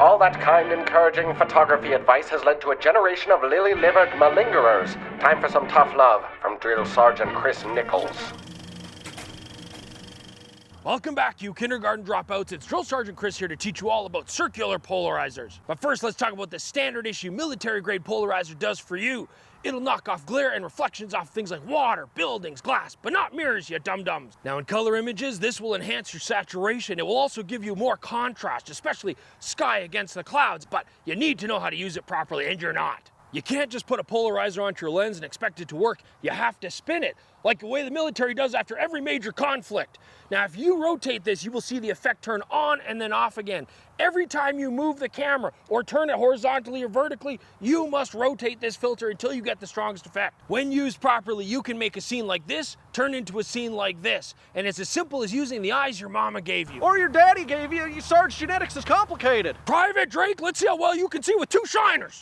All that kind, encouraging photography advice has led to a generation of lily-livered malingerers. Time for some tough love from Drill Sergeant Chris Niccolls. Welcome back, you kindergarten dropouts. It's Drill Sergeant Chris here to teach you all about circular polarizers. But first, let's talk about the standard issue military-grade polarizer does for you. It'll knock off glare and reflections off things like water, buildings, glass, but not mirrors, you dum-dums. Now, in color images, this will enhance your saturation. It will also give you more contrast, especially sky against the clouds, but you need to know how to use it properly, and you're not. You can't just put a polarizer onto your lens and expect it to work. You have to spin it, like the way the military does after every major conflict. Now, if you rotate this, you will see the effect turn on and then off again. Every time you move the camera or turn it horizontally or vertically, you must rotate this filter until you get the strongest effect. When used properly, you can make a scene like this turn into a scene like this. And it's as simple as using the eyes your mama gave you. Or your daddy gave you. Sarge, genetics is complicated. Private Drake, let's see how well you can see with two shiners.